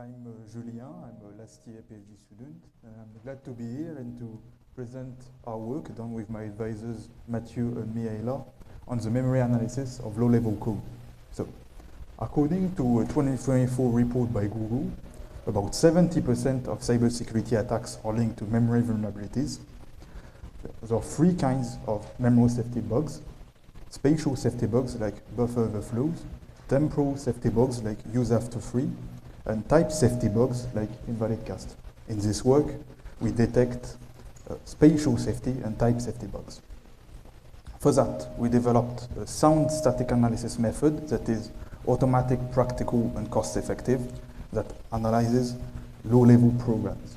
I'm Julien, I'm a last year PhD student, and I'm glad to be here and to present our work done with my advisors Matthieu and Mihaela on the memory analysis of low-level code. So, according to a 2024 report by Google, about 70% of cybersecurity attacks are linked to memory vulnerabilities. There are three kinds of memory safety bugs: spatial safety bugs like buffer overflows, temporal safety bugs like use after free, and type safety bugs like invalid cast. In this work, we detect spatial safety and type safety bugs. For that, we developed a sound static analysis method that is automatic, practical, and cost-effective that analyzes low-level programs.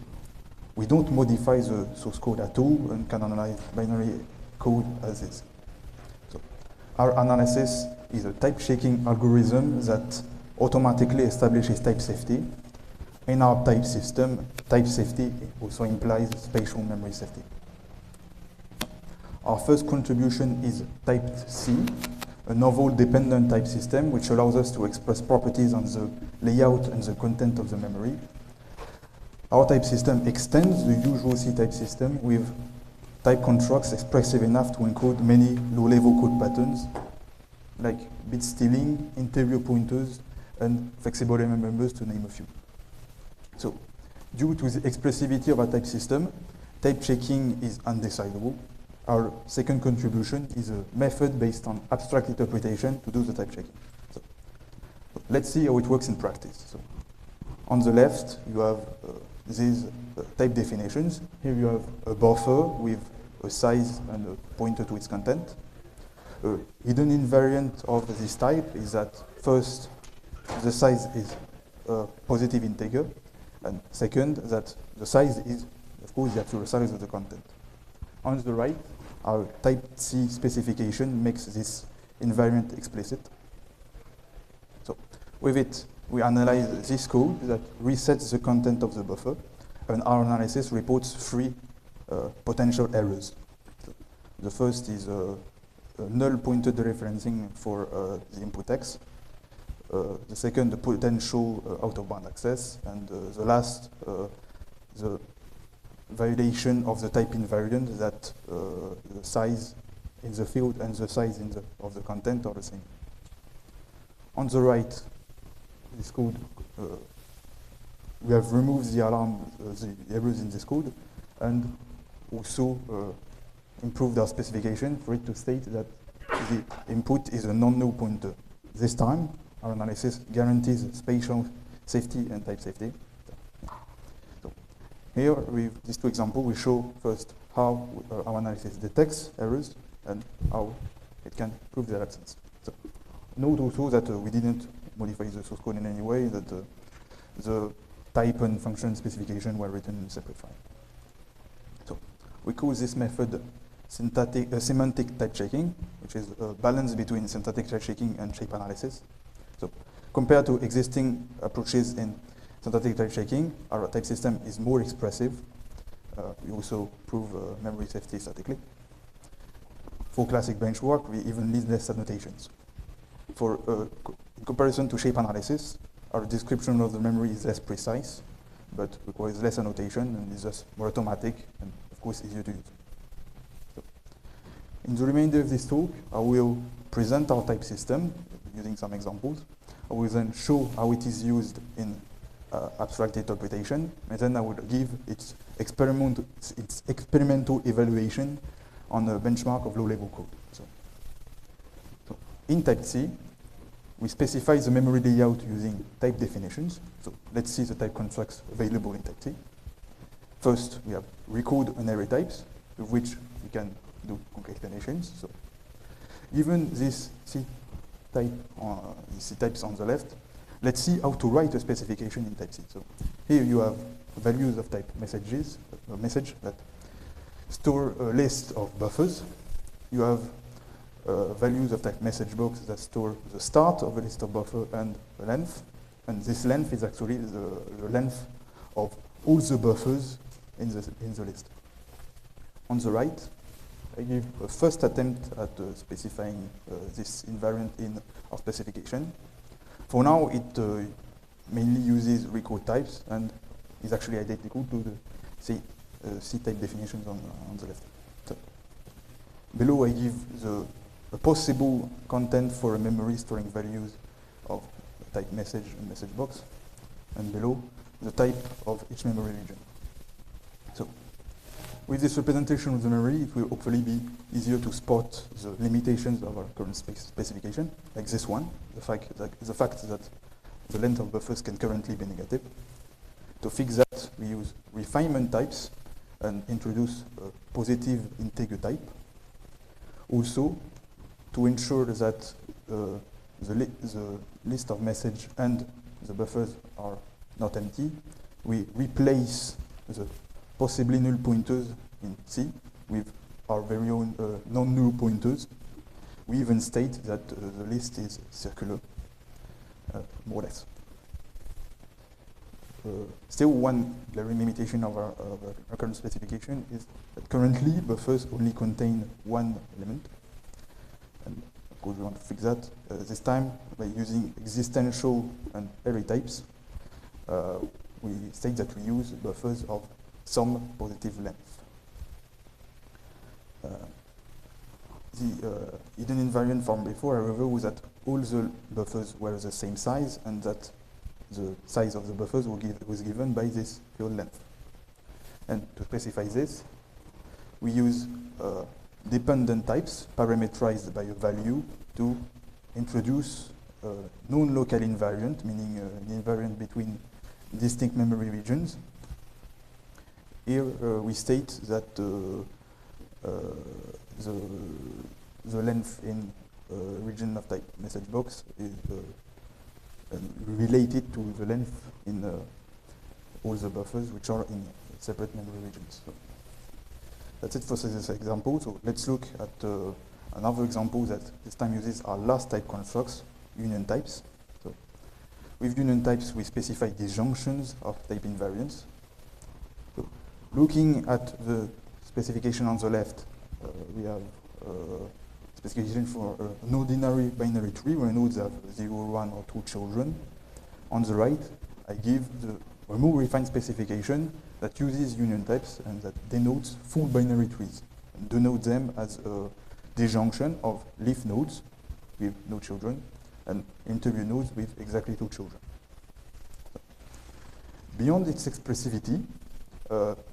We don't modify the source code at all and can analyze binary code as is. So, our analysis is a type-checking algorithm that automatically establishes type safety. In our type system, type safety also implies spatial memory safety. Our first contribution is type C, a novel dependent type system which allows us to express properties on the layout and the content of the memory. Our type system extends the usual C type system with type constructs expressive enough to encode many low-level code patterns like bit stealing, interior pointers, and flexible element members, to name a few. So, due to the expressivity of our type system, type checking is undecidable. Our second contribution is a method based on abstract interpretation to do the type checking. So, let's see how it works in practice. So, on the left, you have these type definitions. Here you have a buffer with a size and a pointer to its content. A hidden invariant of this type is that first, the size is a positive integer, and second, that the size is, of course, the actual size of the content. On the right, our type C specification makes this invariant explicit. So, with it, we analyze this code that resets the content of the buffer, and our analysis reports three potential errors. So, the first is a null pointer dereferencing for the input X. The second, the potential out-of-bound access, and the last, the violation of the type invariant that the size in the field and the size of the content are the same. On the right, this code, we have removed the alarm, the errors in this code, and also improved our specification for it to state that the input is a non-null pointer. This time, our analysis guarantees spatial safety and type safety. So here, with these two examples, we show first how our analysis detects errors and how it can prove their absence. So note also that we didn't modify the source code in any way, that the type and function specification were written in a separate file. So we call this method semantic type checking, which is a balance between syntactic type checking and shape analysis. So, compared to existing approaches in syntactic type checking, our type system is more expressive. We also prove memory safety statically. For classic benchmark, we even need less annotations. For in comparison to shape analysis, our description of the memory is less precise, but requires less annotation and is thus more automatic and, of course, easier to use. So, in the remainder of this talk, I will present our type system using some examples. I will then show how it is used in abstract interpretation, and then I will give its experimental evaluation on a benchmark of low-level code. So, in type C, we specify the memory layout using type definitions. So let's see the type constructs available in type C. First, we have record and array types, with which we can do concatenations. So, given this C types on the left, let's see how to write a specification in type C. So here you have values of type messages, a message that store a list of buffers. You have values of type message box that store the start of a list of buffer and the length. And this length is actually the length of all the buffers in the list. On the right, I give a first attempt at specifying this invariant in our specification. For now, it mainly uses record types and is actually identical to the C-type definitions on the left. So below I give a possible content for a memory storing values of type message and message box, and below the type of each memory region. So with this representation of the memory, it will hopefully be easier to spot the limitations of our current specification, like this one, the fact that the length of buffers can currently be negative. To fix that, we use refinement types and introduce a positive integer type. Also, to ensure that the list of message and the buffers are not empty, we replace the possibly null pointers in C with our very own non-null pointers. We even state that the list is circular, more or less. Still, one glaring limitation of our current specification is that currently buffers only contain one element. And of course, we want to fix that this time by using existential and array types. We state that we use buffers of some positive length. The hidden invariant from before, however, was that all the buffers were the same size and that the size of the buffers was given by this field length. And to specify this, we use dependent types parameterized by a value to introduce a non-local invariant, meaning an invariant between distinct memory regions. Here we state that the length in region of type message box is related to the length in all the buffers which are in separate memory regions. So that's it for this example. So let's look at another example that this time uses our last type constructs, union types. So with union types, we specify disjunctions of type invariants. So looking at the specification on the left, we have specification for an ordinary binary tree where nodes have 0, 1, or 2 children. On the right, I give a more refined specification that uses union types and that denotes full binary trees and denote them as a disjunction of leaf nodes with no children and interview nodes with exactly 2 children. Beyond its expressivity,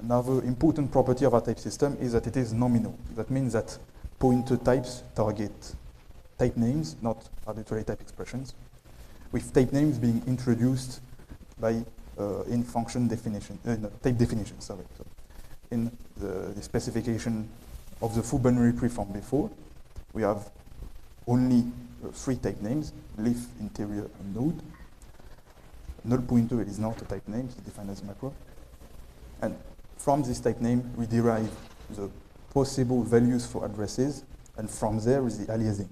another important property of our type system is that it is nominal. That means that pointer types target type names, not arbitrary type expressions, with type names being introduced by in function definition, type definition, sorry. So in the specification of the full binary tree from before, we have only 3 type names, leaf, interior, and node. Null pointer is not a type name, it's defined as a macro. And from this type name, we derive the possible values for addresses, and from there is the aliasing.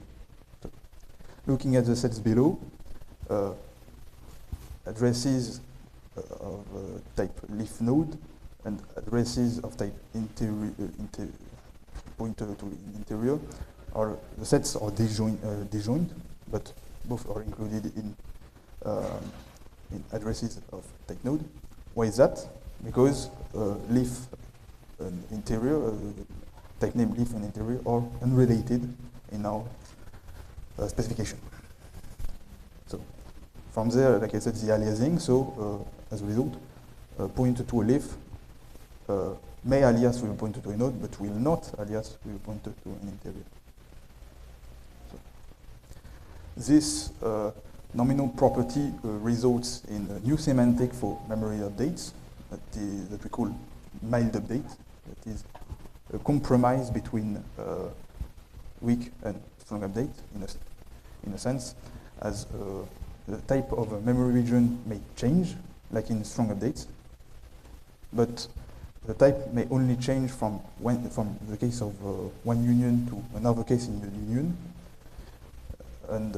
So, looking at the sets below, addresses of type leaf node and addresses of type pointer to interior the sets are disjoint, but both are included in addresses of type node. Why is that? Because leaf and interior, type name leaf and interior are unrelated in our specification. So from there, like I said, the aliasing. So as a result, pointer to a leaf may alias with a pointer to a node, but will not alias with a pointer to an interior. So this nominal property results in a new semantic for memory updates that we call mild update. That is a compromise between weak and strong update in a sense, as the type of a memory region may change, like in strong updates, but the type may only change from the case of one union to another case in the union, and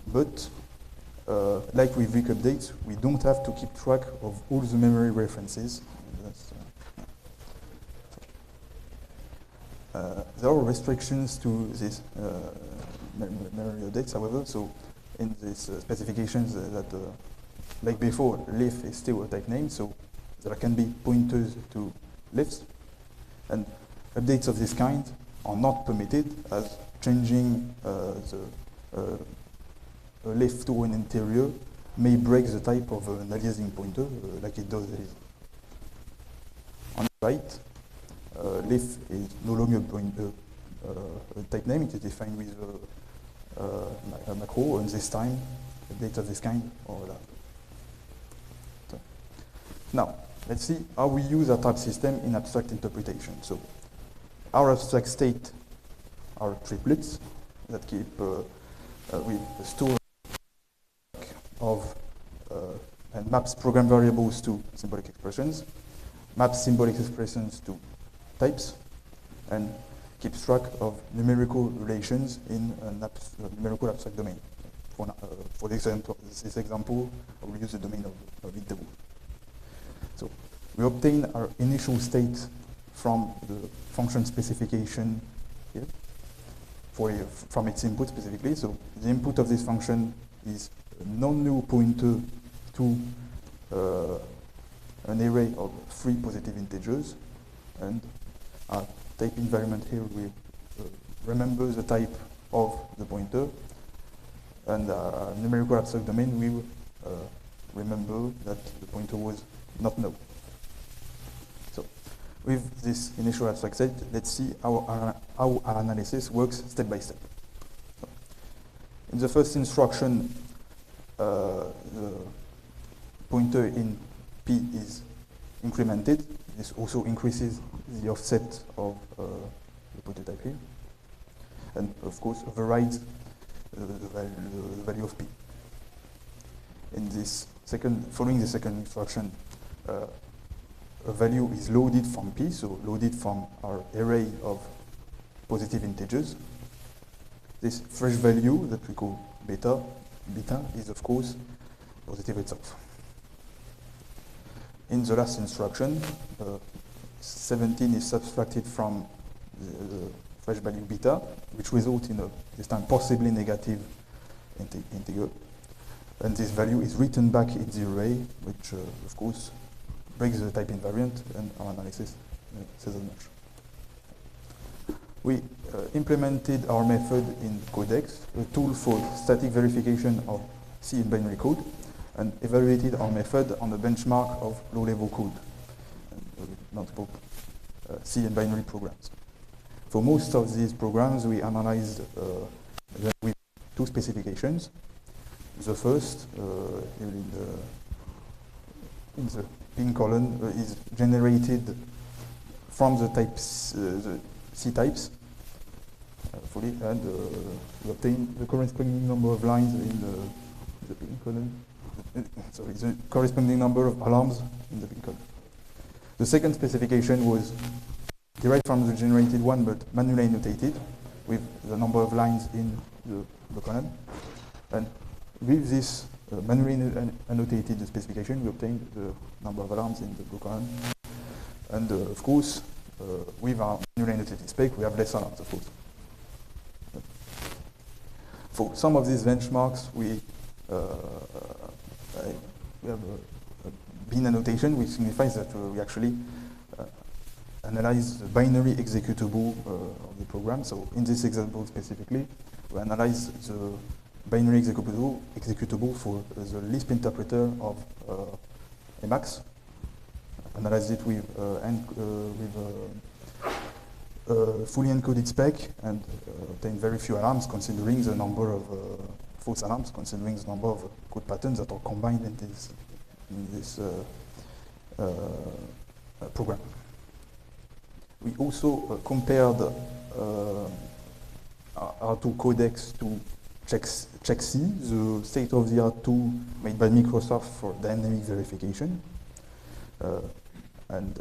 but like with weak updates, we don't have to keep track of all the memory references. There are restrictions to these memory updates, however. So in these specifications that like before, leaf is still a type name, so there can be pointers to leaves, and updates of this kind are not permitted, as changing a leaf to an interior may break the type of an aliasing pointer, like it does here. On the right, leaf is no longer a type name, it is defined with a macro, and this time, updates of this kind are allowed. So, now, let's see how we use our type system in abstract interpretation. So, our abstract state are triplets that keep we store of and maps program variables to symbolic expressions, maps symbolic expressions to types, and keeps track of numerical relations in a numerical abstract domain. For this example, I will use the domain of interval. So we obtain our initial state from the function specification here, from its input specifically. So the input of this function is a non-null pointer to an array of 3 positive integers, and our type environment here will remember the type of the pointer, and our numerical abstract domain will remember that the pointer was not null. So with this initial abstract set, let's see how our analysis works step by step. So, in the first instruction, the pointer in P is incremented. This also increases the offset of the pointer type here, and of course overrides the value of P. In this following the second instruction, a value is loaded from P, so loaded from our array of positive integers. This fresh value that we call beta is of course positive itself. In the last instruction, 17 is subtracted from the fresh value beta, which results in a, this time, possibly negative integer. And this value is written back in the array, which, of course, breaks the type invariant, and our analysis says as much. We implemented our method in Codex, a tool for static verification of C and binary code, and evaluated our method on the benchmark of low-level code, and multiple C and binary programs. For most of these programs, we analyzed them with 2 specifications. The first, in the pin column, is generated from the types, the C types, fully, and we obtain the corresponding number of lines in the pin column. Sorry, the corresponding number of alarms in the pin column. The second specification was derived from the generated one, but manually annotated with the number of lines in the column. And with this manually annotated specification, we obtained the number of alarms in the column. And of course, with our manually annotated spec, we have less alarms, of course. For some of these benchmarks, we have a bin annotation, which signifies that we actually analyze the binary executable of the program. So in this example specifically, we analyze the binary executable for the Lisp interpreter of Emacs. Analyze it with fully encoded spec, and obtain very few alarms, considering the number of false alarms, considering the number of code patterns that are combined in this program. We also compared our 2 codecs to CheckC, the state-of-the-art tool made by Microsoft for dynamic verification, and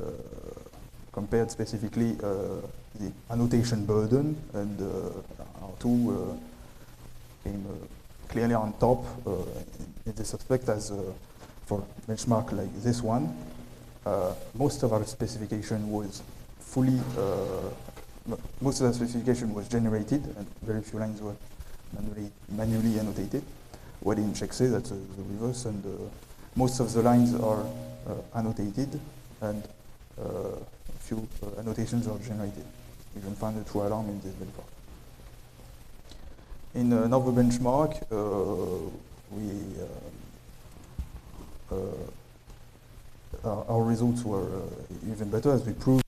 compared specifically the annotation burden, and our tool came clearly on top in this aspect, as for benchmark like this one. Most of our specification was most of the specification was generated, and very few lines were manually annotated. While in CheckC, that's the reverse, and Most of the lines are annotated, and a few annotations are generated. You can find a true alarm in this benchmark. In another benchmark, our results were even better as we proved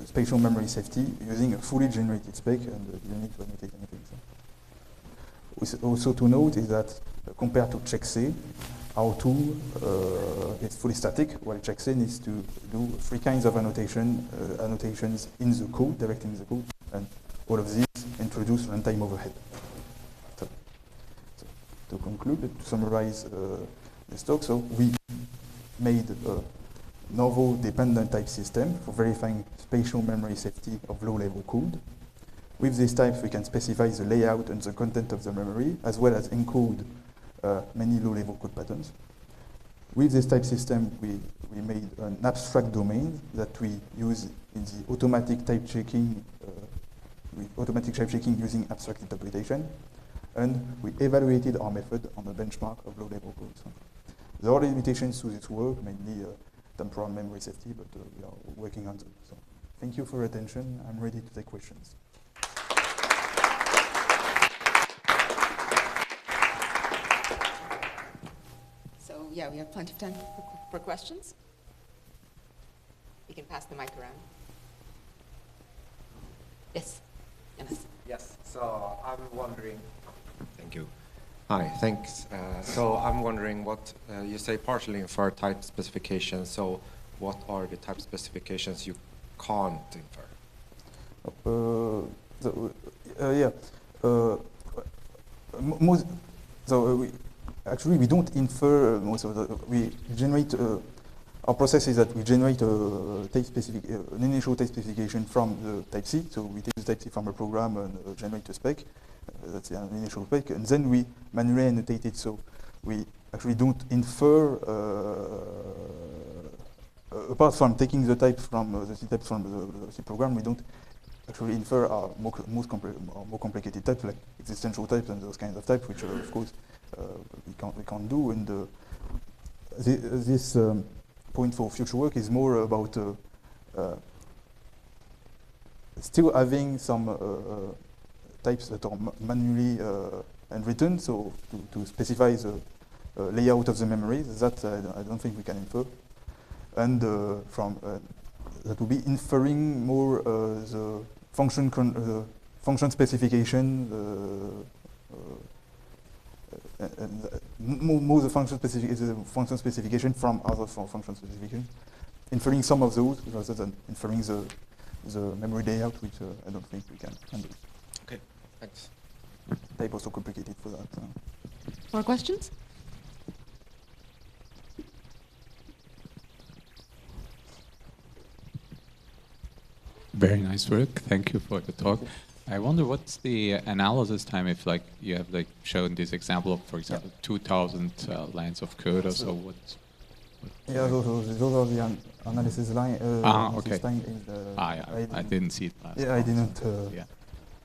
spatial memory safety using a fully generated spec, and you don't need to annotate anything. So. Also to note is that compared to check-say, our tool is fully static, while check-say needs to do 3 kinds of annotations in the code, directly in the code, and all of these introduce runtime overhead. So to conclude, to summarize this talk, so we made a novel dependent type system for verifying spatial memory safety of low-level code. With these types, we can specify the layout and the content of the memory, as well as encode many low-level code patterns. With this type system, we made an abstract domain that we use in the automatic type checking, using abstract interpretation, and we evaluated our method on a benchmark of low-level code. So there are limitations to this work, mainly temporal memory safety, but we are working on them. So thank you for your attention. I'm ready to take questions. So yeah, we have plenty of time for questions. You can pass the mic around. Yes, Jonas. Yes, so I'm wondering, thank you. Hi, thanks. So I'm wondering what, you say partially infer type specifications, so what are the type specifications you can't infer? Actually, we don't infer most of the, we generate, our process is that we generate a type an initial type specification from the type C. So we take the type C from a program and generate a spec. That's an initial spec. And then we manually annotate it. So we actually don't infer, apart from taking the type from the C types from the C program, we don't actually infer our more complicated types like existential types and those kinds of types, which of course we can't do. And this point for future work is more about still having some types that are manually handwritten, so to specify the layout of the memory. That I don't think we can infer. And that will be inferring more the function specification, more the function specification from other function specifications, inferring some of those rather than inferring the memory layout, which I don't think we can handle. Okay, thanks. Type also complicated for that. More questions? Very nice work. Thank you for the talk. I wonder what's the analysis time if like you have like shown this example of, for example, 2,000 lines of code or so. What yeah, those are the analysis line. Okay. Yeah, I didn't see it last. Yeah, I didn't. Yeah.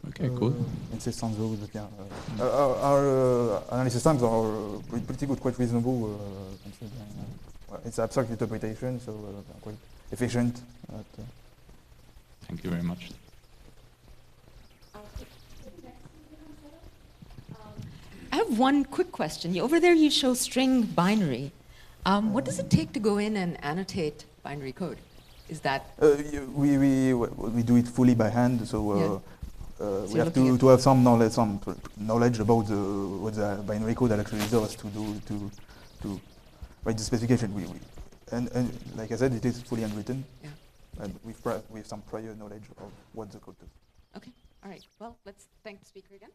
Okay, cool. Insist on those, but yeah. Our analysis times are pretty good, quite reasonable. Considering it's abstract interpretation, so quite efficient. Thank you very much. I have one quick question. Over there you show string binary. What does it take to go in and annotate binary code? Is that... we do it fully by hand, so we have to have some knowledge about what the binary code actually does to write the specification. And like I said, it is fully handwritten. Yeah. And with some prior knowledge of what the code does. Okay, all right. Well, let's thank the speaker again.